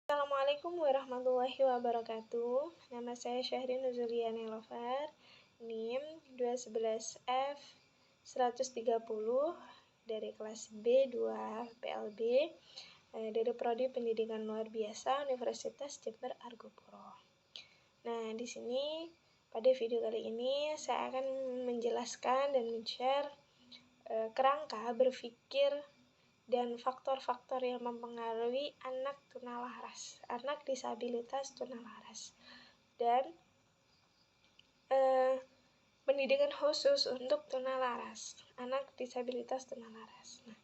Assalamualaikum warahmatullahi wabarakatuh. Nama saya Syahrin Nuzulia Nelover, NIM 211F 130 dari kelas B2 PLB dari Prodi Pendidikan Luar Biasa Universitas Jember Argopuro. Nah, di sini pada video kali ini saya akan menjelaskan dan men-share kerangka berpikir dan faktor-faktor yang mempengaruhi anak tunalaras, anak disabilitas tunalaras, dan pendidikan khusus untuk tunalaras, anak disabilitas tunalaras. Nah,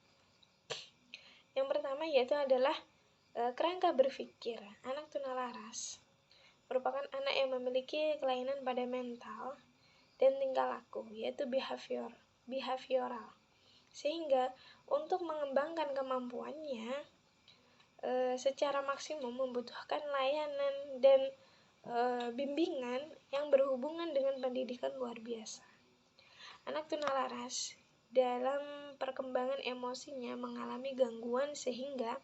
yang pertama yaitu adalah kerangka berpikir anak tunalaras merupakan anak yang memiliki kelainan pada mental dan tingkah laku, yaitu behavioral. Sehingga untuk mengembangkan kemampuannya secara maksimum membutuhkan layanan dan bimbingan yang berhubungan dengan pendidikan luar biasa. Anak tunalaras dalam perkembangan emosinya mengalami gangguan sehingga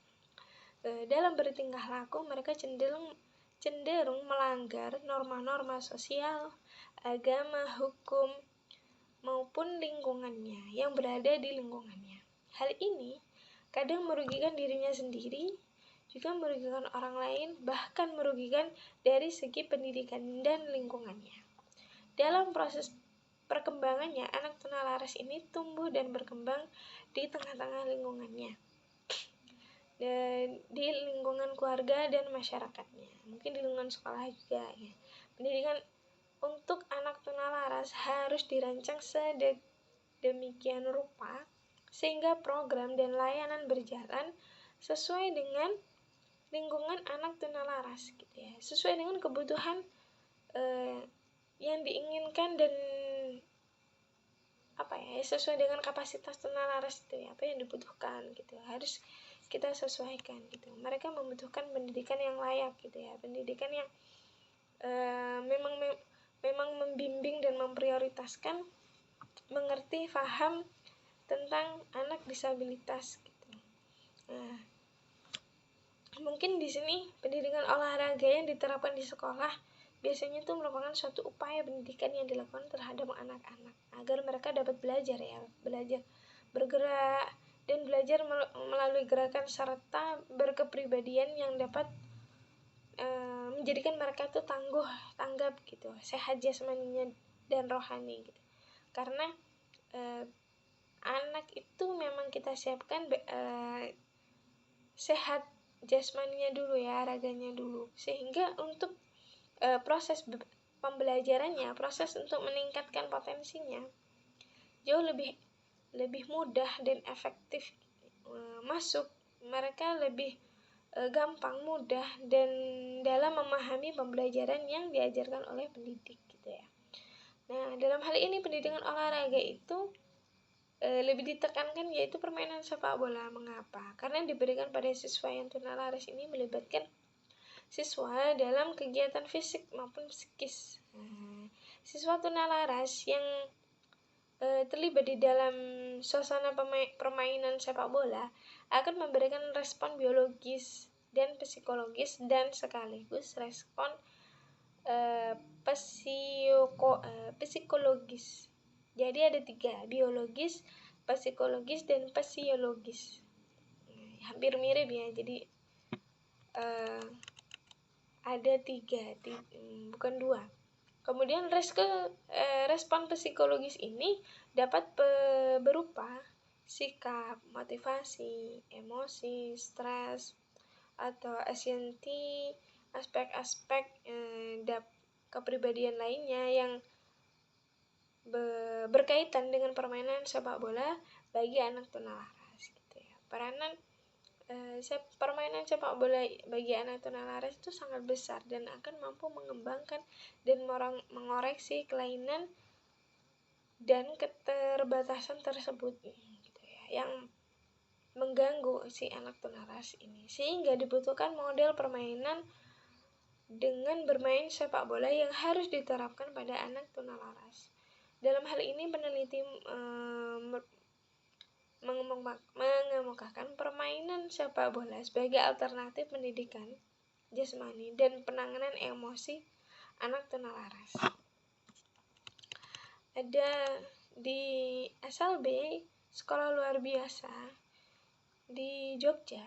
dalam bertingkah laku mereka cenderung melanggar norma-norma sosial, agama, hukum, maupun lingkungannya yang berada di lingkungannya. Hal ini kadang merugikan dirinya sendiri, juga merugikan orang lain, bahkan merugikan dari segi pendidikan dan lingkungannya. Dalam proses perkembangannya, anak tunalaras ini tumbuh dan berkembang di tengah-tengah lingkungannya, dan di lingkungan keluarga dan masyarakatnya, mungkin di lingkungan sekolah juga ya. Pendidikan untuk anak tunalaras harus dirancang sedemikian rupa sehingga program dan layanan berjalan sesuai dengan lingkungan anak tunalaras gitu ya, sesuai dengan kebutuhan yang diinginkan dan sesuai dengan kapasitas tunalaras itu ya, apa yang dibutuhkan gitu, harus kita sesuaikan gitu. Mereka membutuhkan pendidikan yang layak gitu ya, pendidikan yang memang membimbing dan memprioritaskan mengerti, paham tentang anak disabilitas gitu. Nah, mungkin di sini pendidikan olahraga yang diterapkan di sekolah biasanya itu merupakan suatu upaya pendidikan yang dilakukan terhadap anak-anak agar mereka dapat belajar bergerak dan belajar melalui gerakan serta berkepribadian yang dapat menjadikan mereka tuh tanggap gitu, sehat jasmaninya dan rohani gitu. Karena anak itu memang kita siapkan sehat jasmaninya dulu ya, raganya dulu, sehingga untuk proses pembelajarannya, proses untuk meningkatkan potensinya jauh lebih mudah dan efektif masuk. Mereka lebih gampang, mudah, dan dalam memahami pembelajaran yang diajarkan oleh pendidik gitu ya. Nah, dalam hal ini pendidikan olahraga itu lebih ditekankan yaitu permainan sepak bola. Mengapa? Karena diberikan pada siswa yang tunalaras ini melibatkan siswa dalam kegiatan fisik maupun psikis. Siswa tunalaras yang terlibat di dalam suasana permainan sepak bola akan memberikan respon biologis dan psikologis dan sekaligus respon psikologis. Jadi ada 3, biologis, psikologis, dan fisiologis. Hampir mirip ya, jadi ada 3, bukan 2. Kemudian respon psikologis ini dapat berupa sikap, motivasi, emosi, stres, atau anxiety, aspek-aspek kepribadian lainnya yang berkaitan dengan permainan sepak bola bagi anak tunalaras gitu ya. Peranan permainan sepak bola bagi anak tunalaras itu sangat besar dan akan mampu mengembangkan dan mengoreksi kelainan dan keterbatasan tersebut gitu ya, yang mengganggu si anak tunalaras ini, sehingga dibutuhkan model permainan dengan bermain sepak bola yang harus diterapkan pada anak tunalaras. Dalam hal ini peneliti mengemukakan permainan sepak bola sebagai alternatif pendidikan jasmani dan penanganan emosi anak tunalaras. Ada di SLB, sekolah luar biasa di Jogja,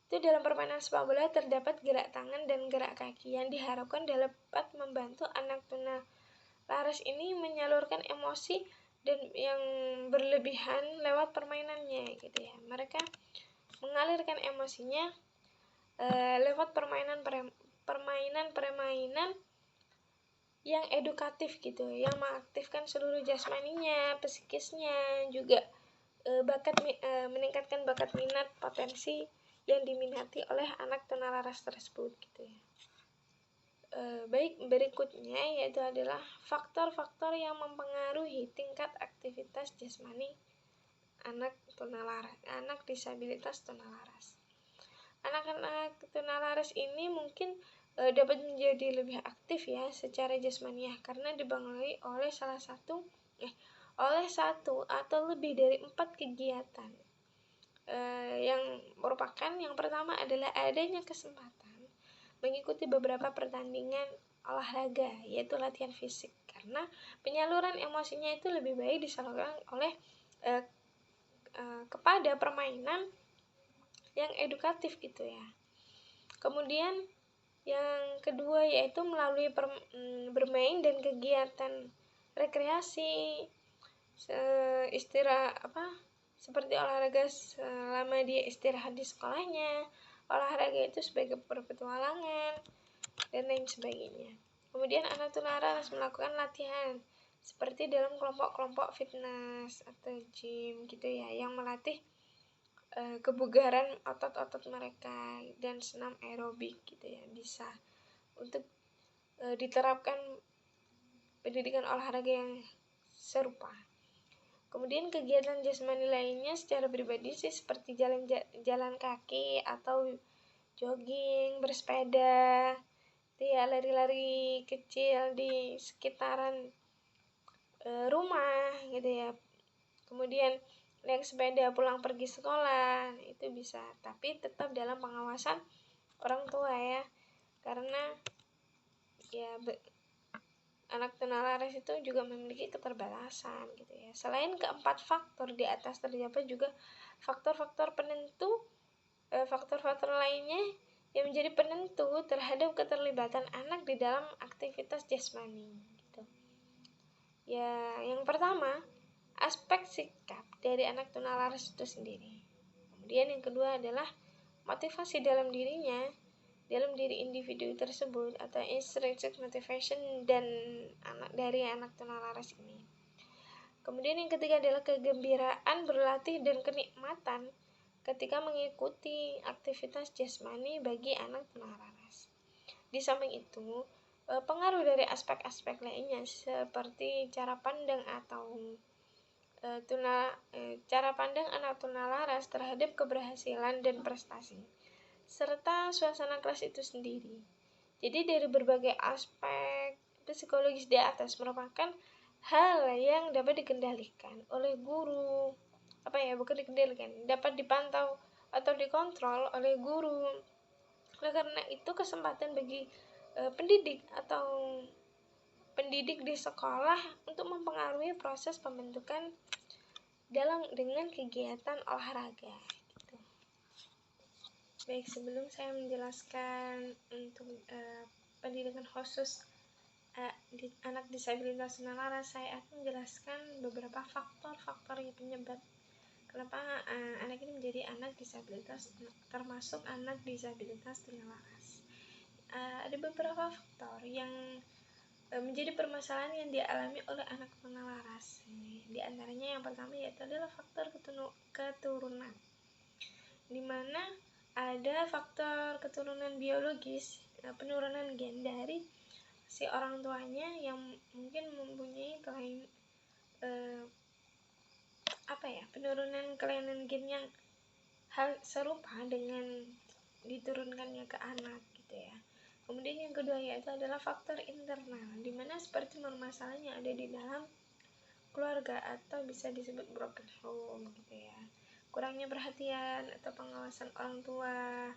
itu dalam permainan sepak bola terdapat gerak tangan dan gerak kaki yang diharapkan dapat membantu anak tunalaras ini menyalurkan emosi dan yang berlebihan lewat permainannya gitu ya. Mereka mengalirkan emosinya lewat permainan yang edukatif gitu, yang mengaktifkan seluruh jasmaninya, psikisnya, juga meningkatkan bakat minat potensi yang diminati oleh anak tunalaras tersebut gitu ya. Baik, berikutnya yaitu adalah faktor-faktor yang mempengaruhi tingkat aktivitas jasmani anak disabilitas tunalaras. Anak-anak tunalaras ini mungkin dapat menjadi lebih aktif ya secara jasmaniah karena dipengaruhi oleh satu atau lebih dari 4 kegiatan yang merupakan yang pertama adalah adanya kesempatan mengikuti beberapa pertandingan olahraga, yaitu latihan fisik, karena penyaluran emosinya itu lebih baik disalurkan oleh kepada permainan yang edukatif gitu ya. Kemudian yang kedua yaitu melalui bermain dan kegiatan rekreasi, seperti olahraga selama dia istirahat di sekolahnya, olahraga itu sebagai petualangan dan lain sebagainya. Kemudian anak tunalaras melakukan latihan seperti dalam kelompok-kelompok fitness atau gym gitu ya, yang melatih kebugaran otot-otot mereka dan senam aerobik gitu ya, bisa untuk diterapkan pendidikan olahraga yang serupa. Kemudian kegiatan jasmani lainnya secara pribadi sih seperti jalan kaki atau jogging, bersepeda, lari-lari kecil di sekitaran rumah gitu ya. Kemudian naik sepeda pulang pergi sekolah itu bisa, tapi tetap dalam pengawasan orang tua ya, karena ya anak tunalaras itu juga memiliki keterbatasan gitu ya. Selain keempat faktor di atas terdapat juga faktor-faktor lainnya yang menjadi penentu terhadap keterlibatan anak di dalam aktivitas jasmani gitu. Ya, yang pertama, aspek sikap dari anak tunalaras itu sendiri. Kemudian yang kedua adalah motivasi dalam diri individu tersebut atau intrinsic motivation dari anak tunalaras ini. Kemudian yang ketiga adalah kegembiraan berlatih dan kenikmatan ketika mengikuti aktivitas jasmani bagi anak tunalaras. Di samping itu, pengaruh dari aspek-aspek lainnya seperti cara pandang anak tunalaras terhadap keberhasilan dan prestasi, serta suasana kelas itu sendiri. Jadi dari berbagai aspek psikologis di atas merupakan hal yang dapat dikendalikan oleh guru, dapat dipantau atau dikontrol oleh guru. Oleh karena itu kesempatan bagi pendidik di sekolah untuk mempengaruhi proses pembentukan dengan kegiatan olahraga gitu. Baik, sebelum saya menjelaskan untuk pendidikan khusus di anak disabilitas tunalaras, saya akan menjelaskan beberapa faktor-faktor yang penyebab kenapa anak ini menjadi anak disabilitas, termasuk anak disabilitas tunalaras. Ada beberapa faktor yang menjadi permasalahan yang dialami oleh anak tunalaras. Di antaranya yang pertama yaitu adalah faktor keturunan, di mana ada faktor keturunan biologis, penurunan gen dari si orang tuanya yang mungkin mempunyai penurunan kelainan gen yang hal serupa dengan diturunkannya ke anak gitu ya. Kemudian yang kedua yaitu adalah faktor internal, di mana seperti permasalahannya ada di dalam keluarga atau bisa disebut broken home gitu ya. Kurangnya perhatian atau pengawasan orang tua,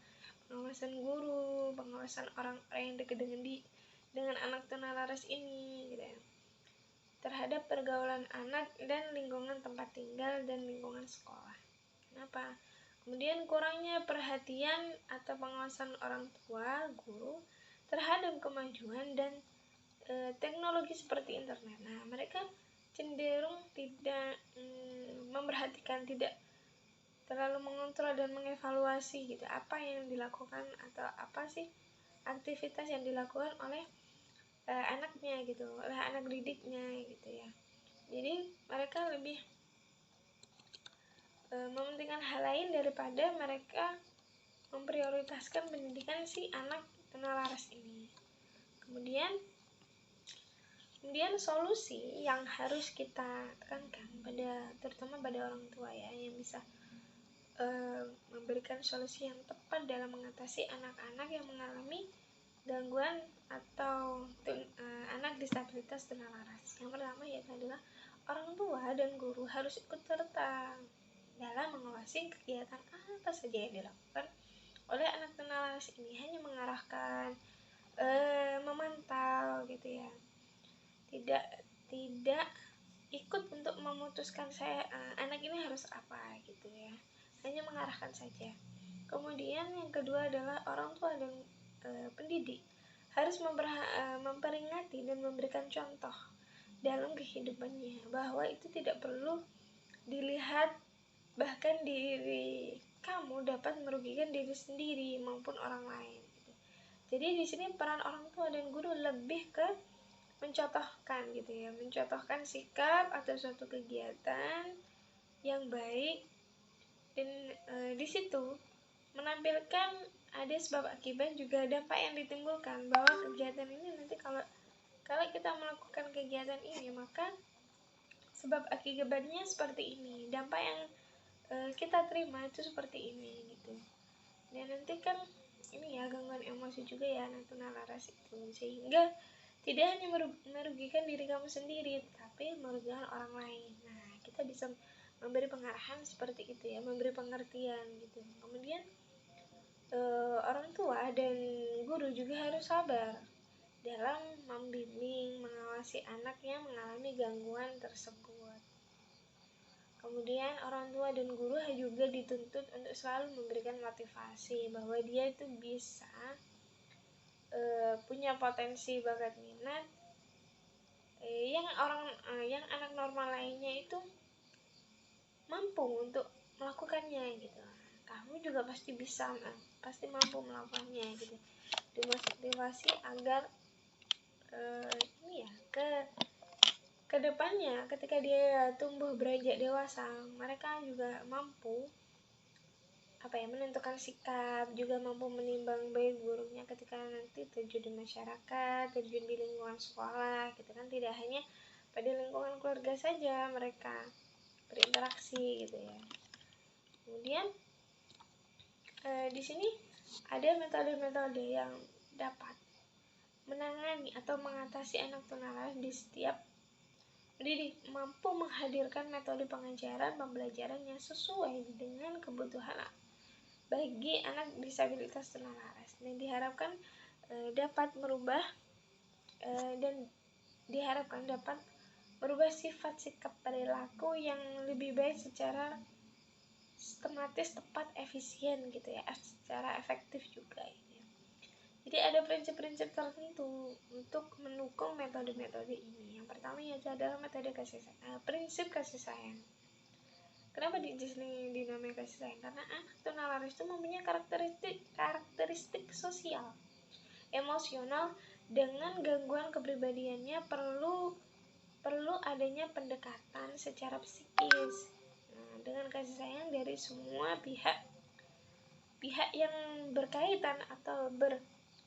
pengawasan guru, pengawasan orang-orang yang dekat dengan anak tunalaras ini gitu ya, terhadap pergaulan anak dan lingkungan tempat tinggal dan lingkungan sekolah. Kenapa? Kemudian kurangnya perhatian atau pengawasan orang tua, guru terhadap kemajuan dan teknologi seperti internet. Nah, mereka cenderung tidak memperhatikan, tidak terlalu mengontrol dan mengevaluasi gitu apa yang dilakukan atau apa sih aktivitas yang dilakukan oleh anaknya gitu, oleh anak didiknya gitu ya. Jadi mereka lebih mementingkan hal lain daripada mereka memprioritaskan pendidikan si anak tunalaras ini. Kemudian solusi yang harus kita tekankan terutama pada orang tua ya, yang bisa memberikan solusi yang tepat dalam mengatasi anak-anak yang mengalami gangguan atau anak disabilitas tunalaras. Yang pertama yaitu adalah orang tua dan guru harus ikut serta dalam mengawasi kegiatan apa saja yang dilakukan oleh anak tunalaras ini, hanya mengarahkan, memantau gitu ya, tidak ikut untuk memutuskan anak ini harus apa gitu ya, hanya mengarahkan saja. Kemudian yang kedua adalah orang tua dan pendidik harus memperingati dan memberikan contoh dalam kehidupannya bahwa itu tidak perlu dilihat, bahkan diri kamu dapat merugikan diri sendiri maupun orang lain gitu. Jadi di sini peran orang tua dan guru lebih ke mencontohkan gitu ya, mencontohkan sikap atau suatu kegiatan yang baik, dan di situ menampilkan ada sebab akibat juga dampak yang ditimbulkan, bahwa kegiatan ini nanti kalau kita melakukan kegiatan ini maka sebab akibatnya seperti ini, dampak yang kita terima itu seperti ini gitu. Dan nanti kan ini ya gangguan emosi juga ya anak tunalaras itu, sehingga tidak hanya merugikan diri kamu sendiri tapi merugikan orang lain. Nah, kita bisa memberi pengarahan seperti itu ya, memberi pengertian gitu. Kemudian orang tua dan guru juga harus sabar dalam membimbing, mengawasi anak yang mengalami gangguan tersebut. Kemudian orang tua dan guru juga dituntut untuk selalu memberikan motivasi bahwa dia itu bisa punya potensi, bakat, minat yang anak normal lainnya itu mampu untuk melakukannya gitu. Kamu juga pasti bisa, pasti mampu melakukannya gitu. Dimotivasi agar ini ya ke depannya ketika dia tumbuh beranjak dewasa, mereka juga mampu menentukan sikap, juga mampu menimbang baik buruknya ketika nanti terjun di masyarakat, terjun di lingkungan sekolah gitu kan. Tidak hanya pada lingkungan keluarga saja mereka berinteraksi gitu ya. Kemudian di sini ada metode-metode yang dapat menangani atau mengatasi anak tunalaras di setiap pendidik, mampu menghadirkan metode pengajaran pembelajaran yang sesuai dengan kebutuhan bagi anak disabilitas tunalaras, dan diharapkan dapat merubah sifat sikap perilaku yang lebih baik secara sistematis, tepat, efisien gitu ya, secara efektif juga ya. Jadi ada prinsip-prinsip tertentu untuk mendukung metode-metode ini. Yang pertama yaitu adalah metode prinsip kasih sayang. Kenapa di sini dinamai kasih sayang? Karena anak tunalaras itu mempunyai karakteristik sosial, emosional, dengan gangguan kepribadiannya perlu adanya pendekatan secara psikis. Nah, dengan kasih sayang dari semua pihak yang berkaitan atau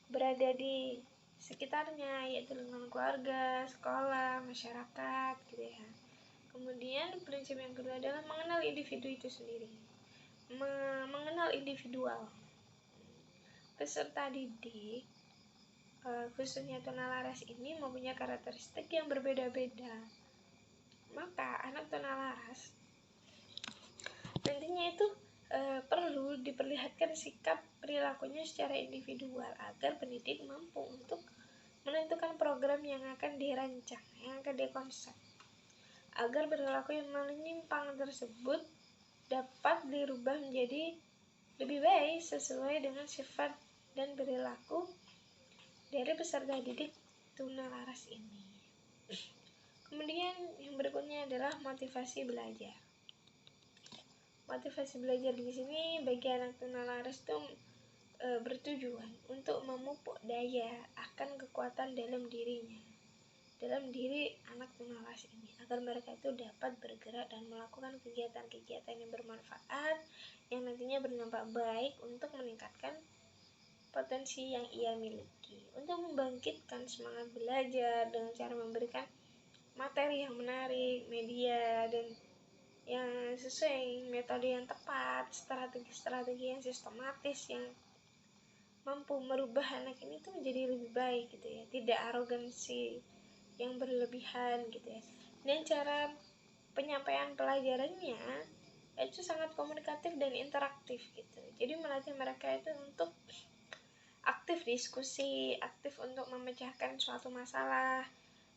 berada di sekitarnya, yaitu lingkungan keluarga, sekolah, masyarakat gitu ya. Kemudian prinsip yang kedua adalah mengenal individu itu sendiri, mengenal individual. Peserta didik khususnya tunalaras ini mempunyai karakteristik yang berbeda-beda. Maka anak tunalaras nantinya itu perlu diperlihatkan sikap perilakunya secara individual agar pendidik mampu untuk menentukan program yang akan dirancang, yang akan dikonsep, agar perilaku yang menyimpang tersebut dapat dirubah menjadi lebih baik sesuai dengan sifat dan perilaku dari peserta didik tunalaras ini. Kemudian yang berikutnya adalah motivasi belajar. Motivasi belajar di sini bagi anak tunalaras itu bertujuan untuk memupuk daya akan kekuatan dalam diri anak tunalaras ini, agar mereka itu dapat bergerak dan melakukan kegiatan-kegiatan yang bermanfaat yang nantinya berdampak baik untuk meningkatkan potensi yang ia miliki, untuk membangkitkan semangat belajar dengan cara memberikan materi yang menarik, media dan yang sesuai, metode yang tepat, strategi-strategi yang sistematis yang mampu merubah anak ini tuh menjadi lebih baik gitu ya, tidak arogansi yang berlebihan gitu ya. Dan cara penyampaian pelajarannya itu sangat komunikatif dan interaktif gitu. Jadi melatih mereka itu untuk aktif diskusi, aktif untuk memecahkan suatu masalah,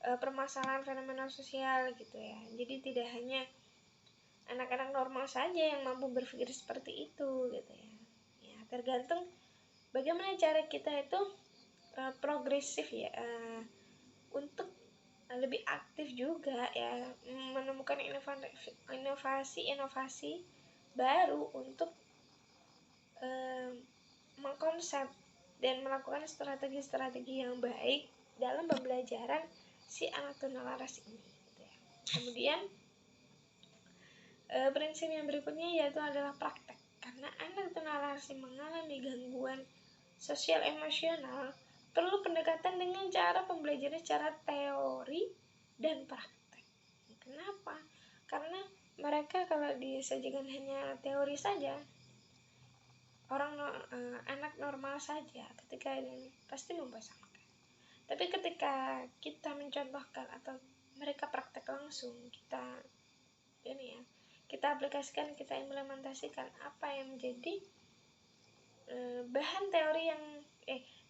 permasalahan fenomena sosial gitu ya. Jadi tidak hanya anak-anak normal saja yang mampu berpikir seperti itu gitu ya. Ya, tergantung bagaimana cara kita itu progresif ya, untuk lebih aktif juga ya, menemukan inovasi baru untuk mengkonsep dan melakukan strategi-strategi yang baik dalam pembelajaran si anak tunalaras ini gitu ya. Kemudian prinsip yang berikutnya yaitu adalah praktek. Karena anak tunalaras yang mengalami gangguan sosial emosional perlu pendekatan dengan cara pembelajaran secara teori dan praktek. Kenapa? Karena mereka kalau disajikan hanya teori saja, anak normal saja ketika ini pasti membosankan. Tapi ketika kita mencontohkan atau mereka praktek langsung, kita aplikasikan, kita implementasikan apa yang menjadi bahan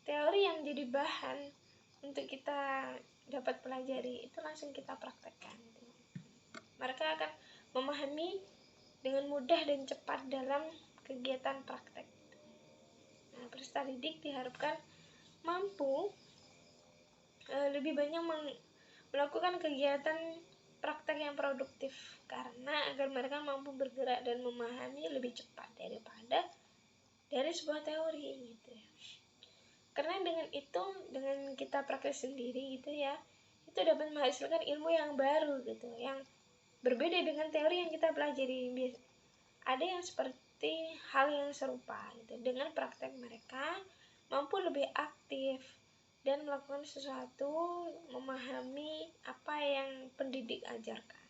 teori yang jadi bahan untuk kita dapat pelajari, itu langsung kita praktekkan. Mereka akan memahami dengan mudah dan cepat dalam kegiatan praktek. Nah, peserta didik diharapkan mampu lebih banyak melakukan kegiatan praktek yang produktif, karena agar mereka mampu bergerak dan memahami lebih cepat daripada dari sebuah teori gitu ya. Karena dengan kita praktek sendiri gitu ya, itu dapat menghasilkan ilmu yang baru gitu, yang berbeda dengan teori yang kita pelajari. Ada yang seperti hal yang serupa gitu. Dengan praktek mereka mampu lebih aktif dan melakukan sesuatu, memahami apa yang pendidik ajarkan.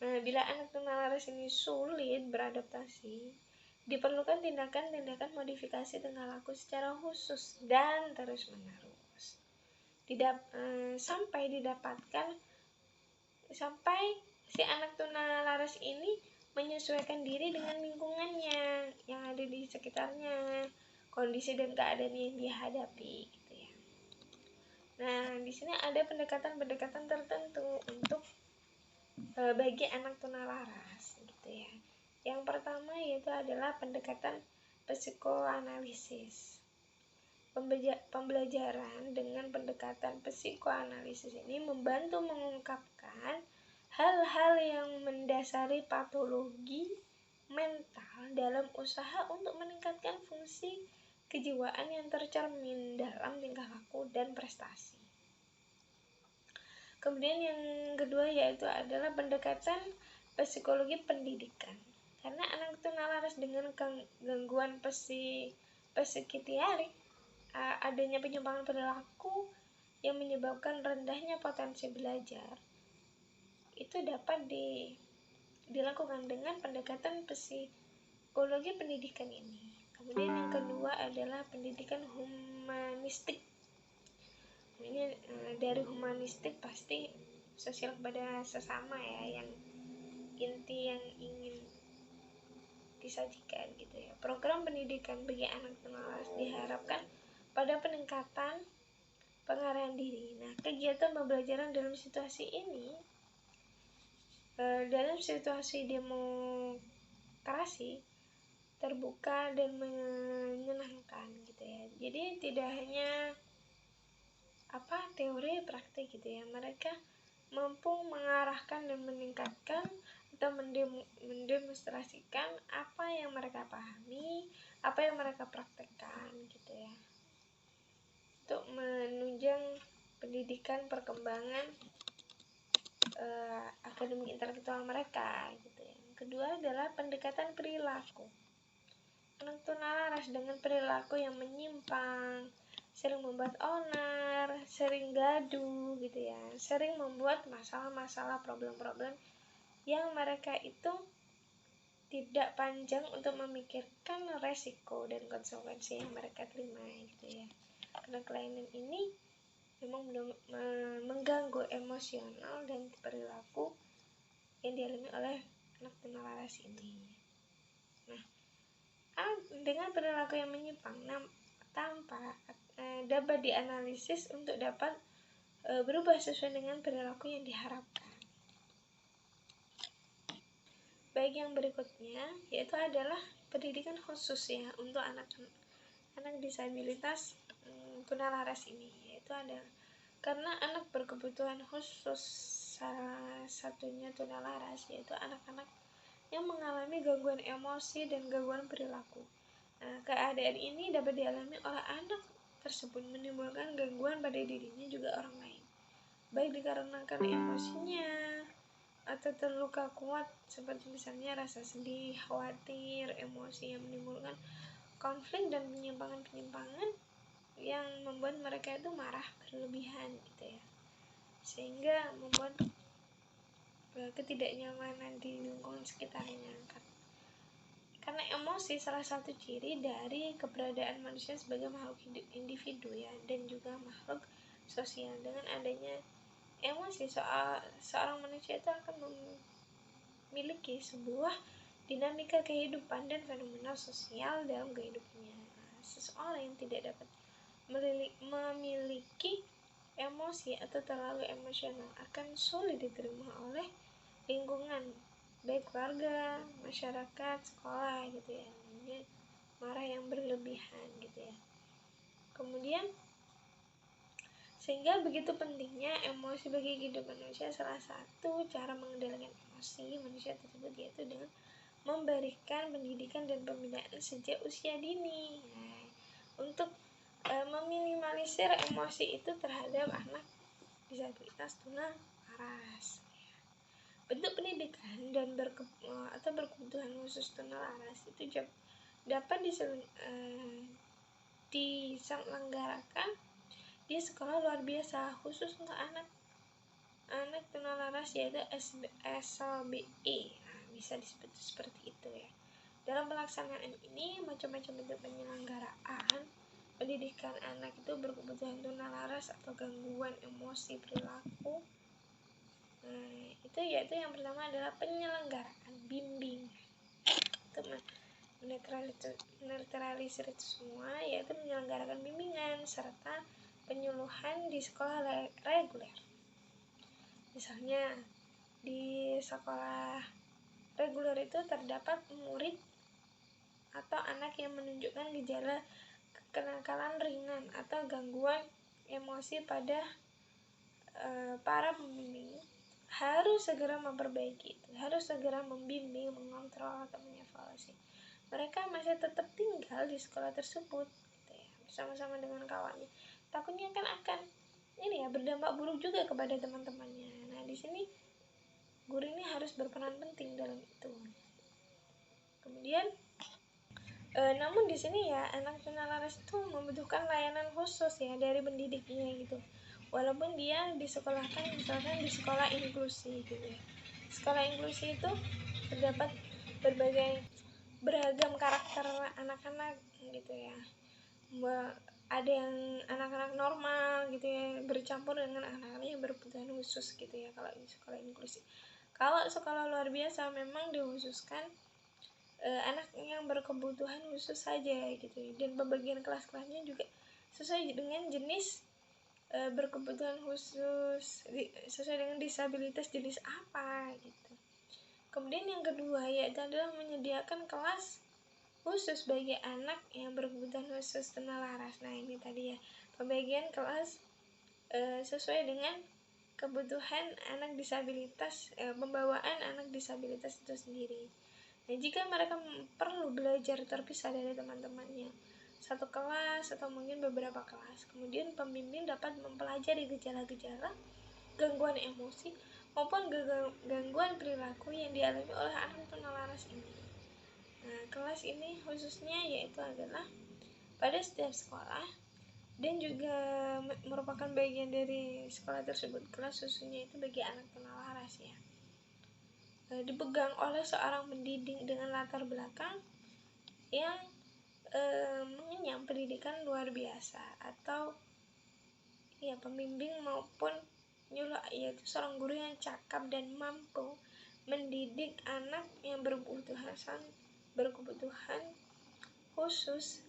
Nah, bila anak tunalaras ini sulit beradaptasi, diperlukan tindakan-tindakan modifikasi tingkah laku secara khusus dan terus-menerus. Sampai si anak tunalaras ini menyesuaikan diri dengan lingkungannya yang ada di sekitarnya, kondisi dan keadaan yang dihadapi gitu ya. Nah, di sini ada pendekatan-pendekatan tertentu untuk bagi anak tunalaras gitu ya. Yang pertama yaitu adalah pendekatan psikoanalisis. Pembelajaran dengan pendekatan psikoanalisis ini membantu mengungkapkan hal-hal yang mendasari patologi mental dalam usaha untuk meningkatkan fungsi kejiwaan yang tercermin dalam tingkah laku dan prestasi. Kemudian yang kedua yaitu adalah pendekatan psikologi pendidikan. Karena anak tunalaras dengan gangguan psikiatrik, adanya penyimpangan perilaku yang menyebabkan rendahnya potensi belajar, itu dapat dilakukan dengan pendekatan psikologi pendidikan ini. Kemudian yang kedua adalah pendidikan humanistik. Ini dari humanistik pasti sosial kepada sesama ya, yang inti yang ingin disajikan gitu ya. Program pendidikan bagi anak tunalaras diharapkan pada peningkatan pengarahan diri. Nah, kegiatan pembelajaran dalam situasi ini, dalam situasi demokrasi, terbuka dan menyenangkan gitu ya. Jadi tidak hanya teori praktik gitu ya. Mereka mampu mengarahkan dan meningkatkan atau mendemonstrasikan apa yang mereka pahami, apa yang mereka praktekkan gitu ya, untuk menunjang pendidikan perkembangan akademik intelektual mereka gitu ya. Yang kedua adalah pendekatan perilaku. Anak tunalaras dengan perilaku yang menyimpang, sering membuat onar, sering gaduh gitu ya, sering membuat masalah-masalah, problem-problem yang mereka itu tidak panjang untuk memikirkan resiko dan konsekuensi yang mereka terima gitu ya. Karena kelainan ini memang mengganggu emosional dan perilaku yang dialami oleh anak tunalaras ini. Nah, dengan perilaku yang menyimpang tanpa dapat dianalisis untuk dapat berubah sesuai dengan perilaku yang diharapkan. Baik, yang berikutnya yaitu adalah pendidikan khusus ya untuk anak disabilitas tunalaras ini, yaitu ada karena anak berkebutuhan khusus salah satunya tunalaras, yaitu anak-anak yang mengalami gangguan emosi dan gangguan perilaku. Nah, keadaan ini dapat dialami oleh anak tersebut menimbulkan gangguan pada dirinya juga orang lain, baik dikarenakan emosinya atau terluka kuat seperti misalnya rasa sedih, khawatir, emosi yang menimbulkan konflik dan penyimpangan-penyimpangan yang membuat mereka itu marah berlebihan gitu ya, sehingga membuat ketidaknyamanan di lingkungan sekitarnya. Karena emosi salah satu ciri dari keberadaan manusia sebagai makhluk individu ya, dan juga makhluk sosial. Dengan adanya emosi, seorang manusia itu akan memiliki sebuah dinamika kehidupan dan fenomena sosial dalam kehidupannya. Seseorang yang tidak dapat memiliki emosi atau terlalu emosional akan sulit diterima oleh lingkungan, baik keluarga, masyarakat, sekolah gitu ya. Ini marah yang berlebihan gitu ya. Kemudian sehingga begitu pentingnya emosi bagi kehidupan manusia. Salah satu cara mengendalikan emosi manusia tersebut yaitu dengan memberikan pendidikan dan pembinaan sejak usia dini. Nah, untuk meminimalisir emosi itu terhadap anak disabilitas tunalaras. Bentuk pendidikan dan berkebutuhan khusus tunalaras itu dapat diselenggarakan di sekolah luar biasa khusus untuk anak tunalaras, yaitu SLBE. Nah, bisa disebut seperti itu ya. Dalam pelaksanaan ini macam-macam bentuk penyelenggaraan pendidikan anak itu berkebutuhan tunalaras atau gangguan emosi perilaku. Nah, itu yaitu yang pertama adalah penyelenggaraan bimbingan untuk menetralisir itu semua, yaitu menyelenggarakan bimbingan serta penyuluhan di sekolah reguler. Misalnya di sekolah reguler itu terdapat murid atau anak yang menunjukkan gejala kenakalan ringan atau gangguan emosi pada para pembimbing harus segera memperbaiki itu, harus segera membimbing, mengontrol atau mengevaluasi. Mereka masih tetap tinggal di sekolah tersebut gitu ya, bersama-sama dengan kawannya. Takutnya kan akan berdampak buruk juga kepada teman-temannya. Nah, di sini guru ini harus berperan penting dalam itu. Kemudian namun di sini ya anak tunalaras itu membutuhkan layanan khusus ya dari pendidiknya gitu. Walaupun dia disekolahkan misalkan di sekolah inklusi gitu ya. Sekolah inklusi itu terdapat beragam karakter anak-anak gitu ya. Ada yang anak-anak normal gitu ya, bercampur dengan anak-anak yang berkebutuhan khusus gitu ya kalau di sekolah inklusi. Kalau sekolah luar biasa memang dikhususkan anak yang berkebutuhan khusus saja gitu, dan pembagian kelas-kelasnya juga sesuai dengan jenis berkebutuhan khusus, sesuai dengan disabilitas jenis apa gitu. Kemudian yang kedua yaitu adalah menyediakan kelas khusus bagi anak yang berkebutuhan khusus tunalaras. Nah ini tadi ya, pembagian kelas sesuai dengan kebutuhan anak disabilitas, pembawaan anak disabilitas itu sendiri. Nah, jika mereka perlu belajar terpisah dari teman-temannya, satu kelas atau mungkin beberapa kelas, kemudian pembimbing dapat mempelajari gejala-gejala gangguan emosi maupun gangguan perilaku yang dialami oleh anak tunalaras ini. Nah, kelas ini khususnya yaitu adalah pada setiap sekolah dan juga merupakan bagian dari sekolah tersebut. Kelas khususnya itu bagi anak tunalaras ya, dipegang oleh seorang pendidik dengan latar belakang yang mengenyam pendidikan luar biasa, atau ya pembimbing maupun nyuluh, yaitu seorang guru yang cakap dan mampu mendidik anak yang berkebutuhan khusus,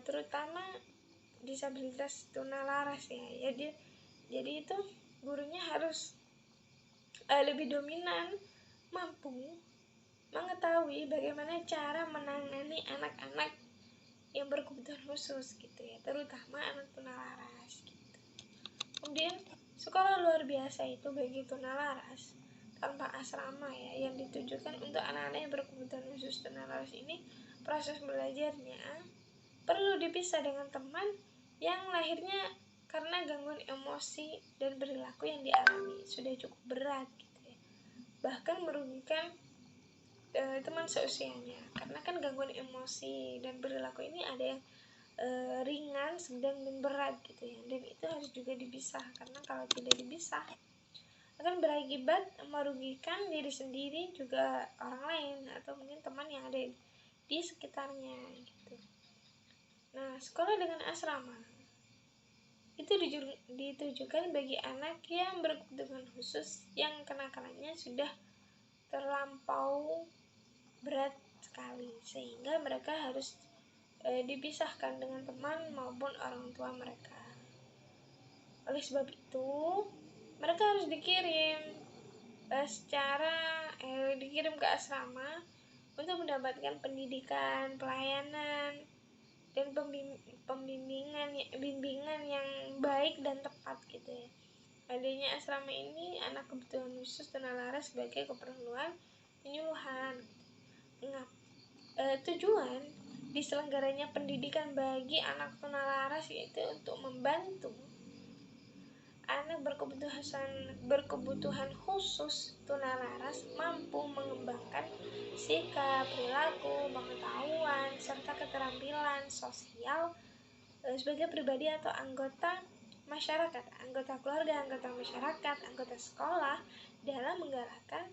terutama disabilitas tunalaras ya. Jadi itu gurunya harus lebih dominan, mampu mengetahui bagaimana cara menangani anak-anak yang berkebutuhan khusus gitu ya, terutama anak tunalaras gitu. Kemudian sekolah luar biasa itu bagi tunalaras tanpa asrama ya, yang ditujukan untuk anak-anak yang berkebutuhan khusus tunalaras ini, proses belajarnya perlu dipisah dengan teman yang lahirnya karena gangguan emosi dan perilaku yang dialami sudah cukup berat gitu ya, bahkan merugikan teman seusianya, karena kan gangguan emosi dan perilaku ini ada yang ringan, sedang, dan berat gitu ya, dan itu harus juga dipisah, karena kalau tidak dipisah akan berakibat merugikan diri sendiri juga orang lain atau mungkin teman yang ada di sekitarnya gitu. Nah, sekolah dengan asrama itu ditujukan bagi anak yang berkebutuhan khusus yang kenakalannya sudah terlampau berat sekali, sehingga mereka harus dipisahkan dengan teman maupun orang tua mereka. Oleh sebab itu, mereka harus dikirim dikirim ke asrama untuk mendapatkan pendidikan, pelayanan, dan bimbingan yang baik dan tepat gitu ya. Adanya asrama ini, anak kebutuhan khusus tunalaras sebagai keperluan penyuluhan. Tujuan diselenggaranya pendidikan bagi anak tunalaras yaitu untuk membantu anak berkebutuhan khusus tunalaras mampu mengembangkan sikap, perilaku, pengetahuan, serta keterampilan sosial sebagai pribadi atau anggota masyarakat, anggota keluarga, anggota masyarakat, anggota sekolah, dalam menggalakkan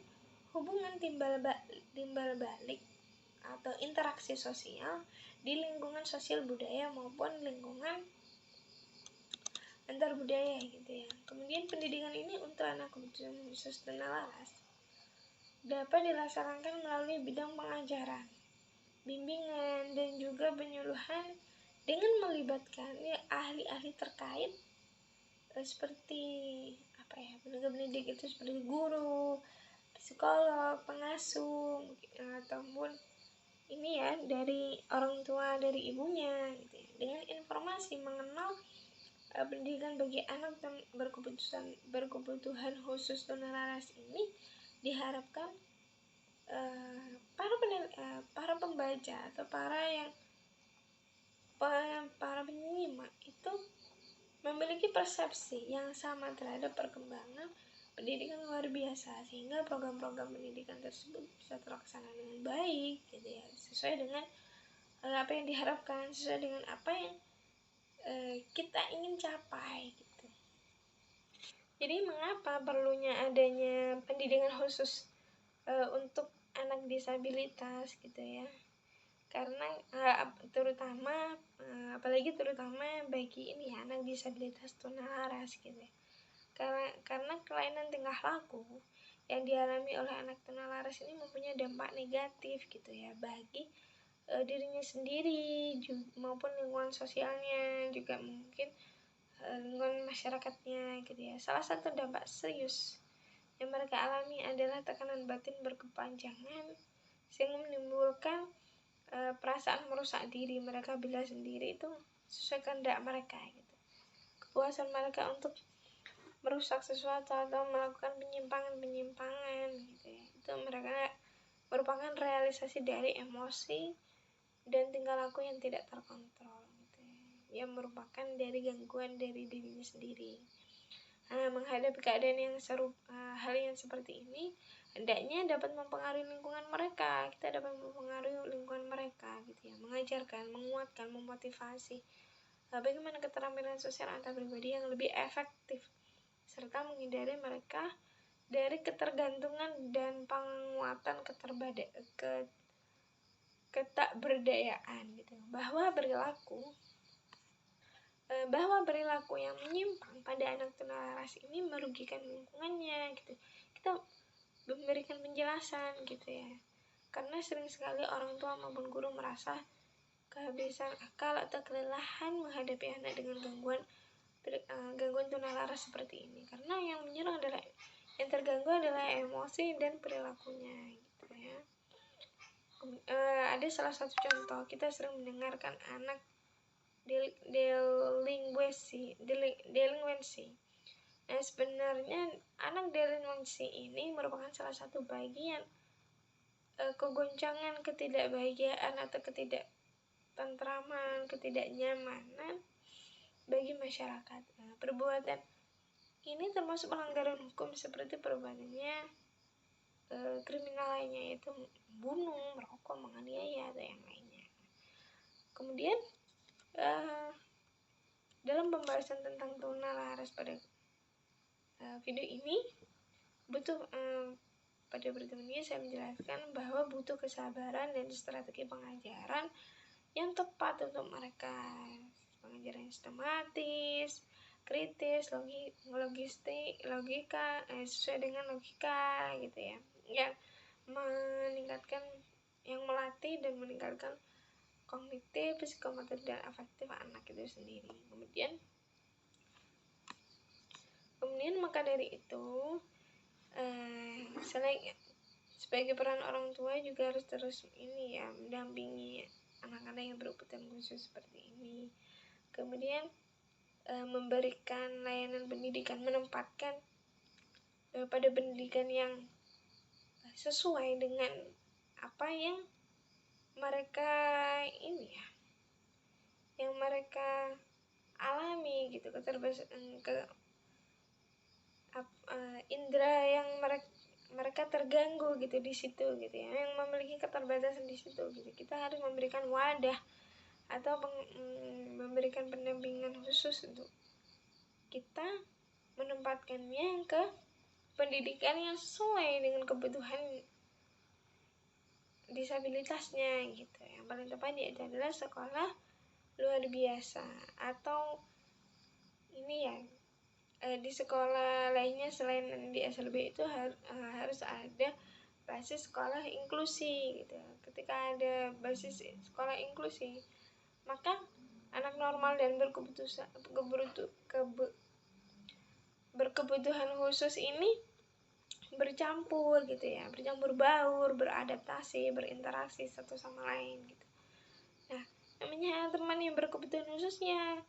hubungan timbal balik atau interaksi sosial di lingkungan sosial budaya maupun lingkungan antar budaya gitu ya. Kemudian pendidikan ini untuk anak kebutuhan khusus tunalaras dapat dilaksanakan melalui bidang pengajaran, bimbingan, dan juga penyuluhan dengan melibatkan ahli-ahli terkait seperti penegak pendidik itu seperti guru, psikolog, pengasuh, ataupun ini ya dari orang tua, dari ibunya gitu ya. Dengan informasi mengenal pendidikan bagi anak berkebutuhan khusus tunalaras ini diharapkan para pembaca atau para penyimak itu memiliki persepsi yang sama terhadap perkembangan pendidikan luar biasa, sehingga program-program pendidikan tersebut bisa terlaksana dengan baik gitu ya, sesuai dengan apa yang diharapkan, sesuai dengan apa yang kita ingin capai gitu. Jadi mengapa perlunya adanya pendidikan khusus untuk anak disabilitas gitu ya, karena terutama bagi ini ya, anak disabilitas tunalaras gitu ya. Karena kelainan tingkah laku yang dialami oleh anak tunalaras ini mempunyai dampak negatif gitu ya bagi dirinya sendiri maupun lingkungan sosialnya, juga mungkin lingkungan masyarakatnya gitu ya. Salah satu dampak serius yang mereka alami adalah tekanan batin berkepanjangan sehingga menimbulkan perasaan merusak diri mereka bila sendiri itu sesuai kehendak mereka gitu. Kepuasan mereka untuk merusak sesuatu atau melakukan penyimpangan gitu ya, itu mereka merupakan realisasi dari emosi dan tingkah laku yang tidak terkontrol gitu ya, yang merupakan dari gangguan dari dirinya sendiri. Menghadapi keadaan yang hal yang seperti ini hendaknya dapat mempengaruhi lingkungan mereka. Kita dapat mempengaruhi lingkungan mereka gitu ya, mengajarkan, menguatkan, memotivasi bagaimana keterampilan sosial antar pribadi yang lebih efektif, serta menghindari mereka dari ketergantungan dan penguatan ketakberdayaan gitu. Bahwa perilaku yang menyimpang pada anak tunalaras ini merugikan lingkungannya gitu. Kita memberikan penjelasan gitu ya, karena sering sekali orang tua maupun guru merasa kehabisan akal atau kelelahan menghadapi anak dengan gangguan tunalaras seperti ini, karena yang terganggu adalah emosi dan perilakunya gitu ya. Ada salah satu contoh, kita sering mendengarkan anak delinkuensi. Nah, sebenarnya anak delinkuensi ini merupakan salah satu bagian kegoncangan, ketidakbahagiaan atau ketidaktentraman, ketidaknyamanan bagi masyarakat. Perbuatan ini termasuk pelanggaran hukum seperti perbuatannya kriminal lainnya, yaitu bunuh, merokok, menganiaya atau yang lainnya. Kemudian dalam pembahasan tentang tunalaras pada video ini pada pertemuan ini saya menjelaskan bahwa butuh kesabaran dan strategi pengajaran yang tepat untuk mereka. Pengajaran yang sistematis, kritis, logika, sesuai dengan logika gitu ya. Yang melatih dan meningkatkan kognitif, psikomotor, dan afektif anak itu sendiri. Kemudian maka dari itu sebagai peran orang tua juga harus terus mendampingi anak-anak yang berkebutuhan khusus seperti ini. Kemudian memberikan layanan pendidikan, menempatkan pada pendidikan yang sesuai dengan apa yang mereka alami gitu, indera yang mereka terganggu gitu di situ gitu ya, yang memiliki keterbatasan di situ gitu. Kita harus memberikan wadah atau memberikan pendampingan khusus untuk kita menempatkannya ke pendidikan yang sesuai dengan kebutuhan disabilitasnya gitu. Yang paling tepat yaitu adalah sekolah luar biasa atau di sekolah lainnya selain di SLB itu harus ada basis sekolah inklusi gitu. Ketika ada basis sekolah inklusi, maka anak normal dan berkebutuhan khusus ini bercampur gitu ya, bercampur baur, beradaptasi, berinteraksi satu sama lain gitu. Nah, namanya teman yang berkebutuhan khususnya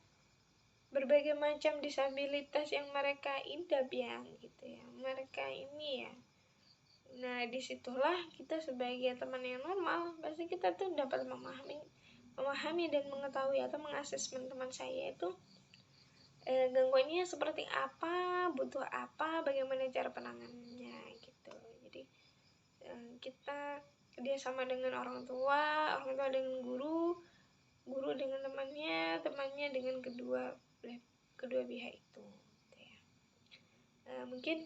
berbagai macam disabilitas yang mereka idap gitu ya, mereka ini ya. Nah, disitulah kita sebagai teman yang normal pasti kita tuh dapat memahami dan mengetahui atau mengasesmen teman saya itu gangguannya seperti apa, butuh apa, bagaimana cara penanganannya gitu. Jadi kita kerjasama dengan orang tua dengan guru dengan temannya dengan kedua pihak itu gitu ya. Mungkin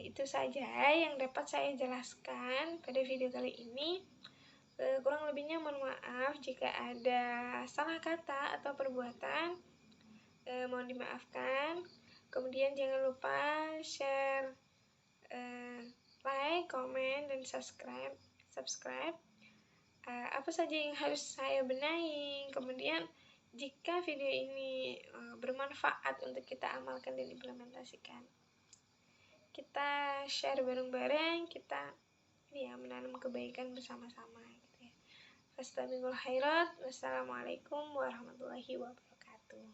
itu saja yang dapat saya jelaskan pada video kali ini. Kurang lebihnya mohon maaf jika ada salah kata atau perbuatan, mohon dimaafkan. Kemudian jangan lupa share like, comment, dan subscribe. Apa saja yang harus saya benahi. Kemudian jika video ini bermanfaat untuk kita amalkan dan implementasikan, kita share bareng-bareng, kita menanam kebaikan bersama-sama gitu ya. Fastabiqul khairat. Wassalamualaikum warahmatullahi wabarakatuh.